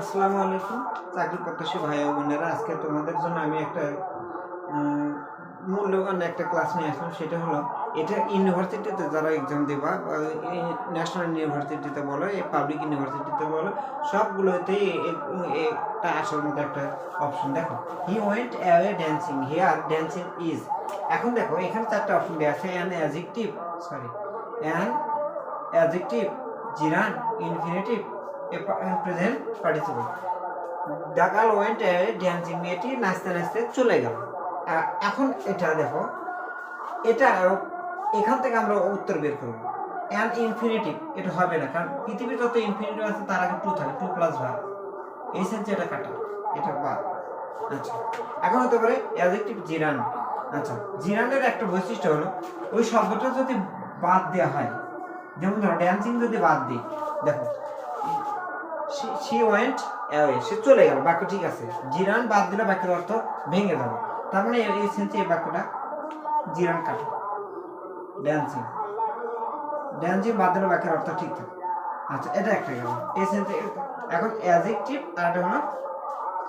আসসালামু আলাইকুম চাকরি প্রত্যাশী ভাই ও বোনেরা, আজকে তোমাদের জন্য আমি একটা মূল্যবান একটা ক্লাস নিয়ে আসলাম। সেটা হলো, এটা ইউনিভার্সিটিতে যারা এক্সাম দেবা, ন্যাশনাল ইউনিভার্সিটিতে বলো, এই পাবলিক ইউনিভার্সিটিতে বলো, সবগুলোতেই একটা আসার মতো একটা অপশন। দেখো, he went away dancing, here dancing is. এখন দেখো এখানে চারটা অপশন দেওয়া আছে। An adjective, gerund, infinitive, present participle. The girl went away dancing, মেয়েটি নাচতে নাচতে চলে গেল। এখন এটা দেখো, এটা এখান থেকে আমরা উত্তর বের করব। অ্যান ইনফিনিটিভ এটা হবে না, কারণ পৃথিবীর যত ইনফিনিটিভ আছে তার আগে টু থাকে, টু প্লাস ভার্ব। এই সেন্সে এটা কাটা, এটা বাদ। আচ্ছা, এখন হতে পারে অ্যাডজেক্টিভ জিরান। আচ্ছা, জিরানের একটা বৈশিষ্ট্য হলো, ওই শব্দটা যদি বাদ দেওয়া হয়, যেমন ধরো ড্যান্সিং যদি বাদ দিই, দেখো শি ওয়েন্ট অ্যাওয়ে, সে চলে গেল, বাক্য ঠিক আছে। জিরান বাদ দিলে বাক্যের অর্থ ভেঙে যাবে। তার মানে এই সেন্সে এই বাক্যটা জিরান কাটো, ড্যান্সিং ড্যান্সিং বাদ দিলে বাক্যের অর্থ ঠিক থাকে। আচ্ছা, এটা একটা গেল এই সেন্সে। এখন অ্যাডজেক্টিভ আর এটা হলো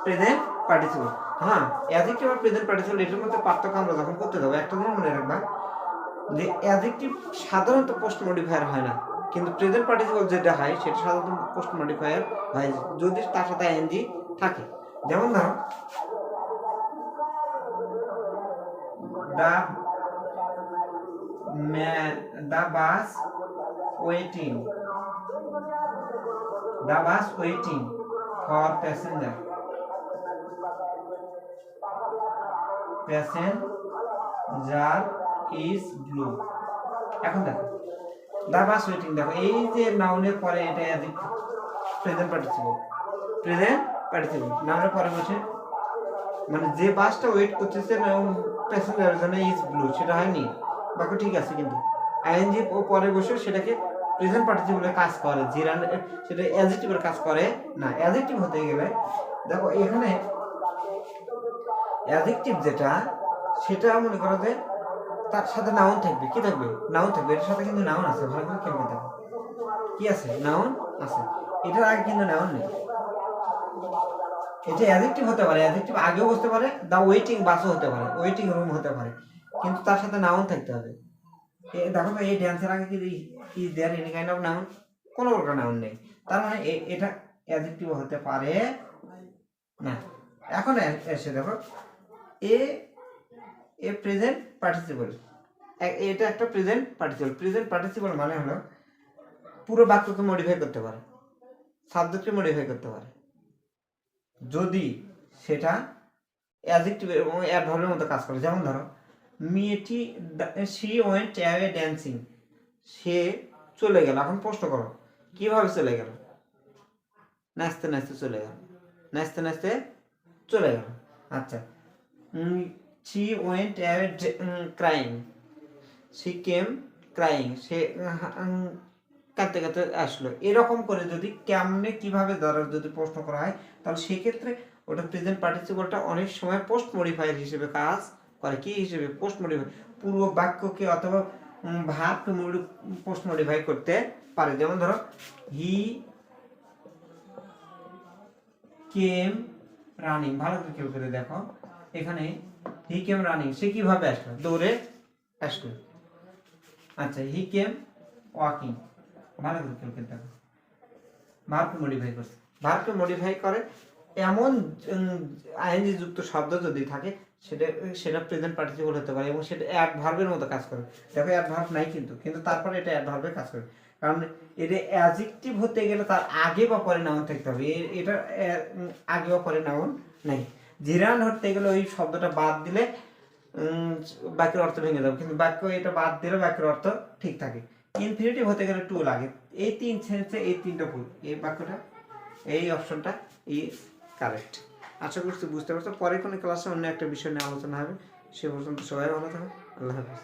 প্রেজেন্ট পার্টিসিপল। হ্যাঁ, অ্যাডজেক্টিভ আর প্রেজেন্ট পার্টিসিপল এটার মধ্যে পার্থক্য আমরা যখন করতে যাবো, একটা জিনিস মনে রাখবা যে অ্যাডজেক্টিভ সাধারণত পোস্ট মডিফায়ার হয় না, কিন্তু প্রেজেন্ট পার্টিসিপল যেটা হয় সেটা সাধারণত পোস্ট মডিফায়ার হয় যদি তার সাথে আইএনজি থাকে। যেমন ধরো, the bus waiting, the bus waiting for passenger, passenger is blue. এখন দেখো, দ্য বাস ওয়েটিং, দেখো এই যে নাউনের পরে এটা প্রেজেন্ট পার্টিসিপল, নাউনের পরে বসে, মানে যে বাসটা ওয়েট করতেছে প্যাসেঞ্জারের জন্য ইজ ব্লু, সেটা হয়নি, বাক্য ঠিক আছে, কিন্তু আইএনজি ও পরে বসে সেটাকে প্রেজেন্ট পার্টিসিপলের কাজ করে, জিরান সেটা অ্যাডজেক্টিভের কাজ করে না। অ্যাডজেক্টিভ হতে গেলে দেখো এখানে অ্যাডজেক্টিভ যেটা, সেটা মনে করো যে তার সাথে নাউন থাকবে। কি থাকবে? নাউন থাকবে। এটার সাথে কিন্তু নাউন আছে, ভালো করে খেয়াল করতে হবে। কি আছে? নাউন আছে। এটার আগে কিন্তু নাউন নেই। এটা অ্যাডজেক্টিভ হতে পারে, অ্যাডজেক্টিভ আগেও বসতে পারে, দা ওয়েটিং বাসও হতে পারে, ওয়েটিং রুম হতে পারে, কিন্তু তার সাথে নাউন থাকতে হবে। দেখো তো, এই ড্যান্সের আগে কি is there any kind of noun? কোনো প্রকার নাউন নেই। তার মানে এটা অ্যাডজেক্টিভ হতে পারে না। এখন এসে দেখো, এ প্রেজেন্ট পার্টিসিপল, এটা একটা প্রেজেন্ট পার্টিসিপল। প্রেজেন্ট পার্টিসিপল মানে হলো পুরো বাক্যকে মডিফাই করতে পারে, সাবজেক্টকে মডিফাই করতে পারে, যদি সেটা অ্যাডজেক্টিভ এবং অ্যাডভার্বের মতো কাজ করে। যেমন ধরো, মেয়েটি শি ওয়েন্ট অ্যাওয়ে ড্যান্সিং, সে চলে গেল। এখন প্রশ্ন করো, কিভাবে চলে গেল? নাচতে নাচতে চলে গেল, নাচতে নাচতে চলে গেল। আচ্ছা, she went away crying, she came crying, সে কাঁদতে কাঁদতে আসলো। এরকম করে যদি কেমনে কিভাবে ধরো যদি প্রশ্ন করা হয়, তাহলে সেক্ষেত্রে ওটা প্রেজেন্ট পার্টিসিপলটা অনেক সময় পোস্ট মডিফায়ার হিসেবে কাজ করে। কি হিসেবে? Post modify. পুরো বাক্যকে অথবা ভার্বকে পোস্ট মডিফাই করতে পারে। যেমন ধরো, হি কেম রানিং, ভালো করে কেউ করে দেখো, এখানে হি কেম রানিং, সে কিভাবে আসলো? দৌড়ে আসলো। আচ্ছা, হি কেম ওয়াকিং, ভালো করে কেউ করে দেখো, ভার্বকে মডিফাই করছে। ভার্বকে মডিফাই করে এমন আইএনজি যুক্ত শব্দ যদি থাকে, সেটা প্রেজেন্ট পার্টিসিপল হতে পারে এবং সেটা অ্যাডভার্বের মতো কাজ করে। দেখো, অ্যাডভার্ব নাই কিন্তু তারপরে এটা অ্যাডভার্বের কাজ করে, কারণ এটা অ্যাডজেক্টিভ হতে গেলে তার আগে বা পরে নাউন থাকতে হবে। এটা আগে বা পরে নাউন নাই। জিরান হতে গেলে ওই শব্দটা বাদ দিলে বাক্যের অর্থ ভেঙে যাবে, কিন্তু বাক্য এটা বাদ দিলে বাক্যের অর্থ ঠিক থাকে। ইনফিনিটিভ হতে গেলে টু লাগে। এই তিন সেন্সে এই তিনটা ভুল। এই বাক্যটা, এই অপশনটা ইজ কারেক্ট। আশা করছি বুঝতে পারছো। পরে কোনো ক্লাসে অন্য একটা বিষয় নিয়ে আলোচনা হবে। সে পর্যন্ত সবাই ভালো থাকো। আল্লাহ হাফেজ।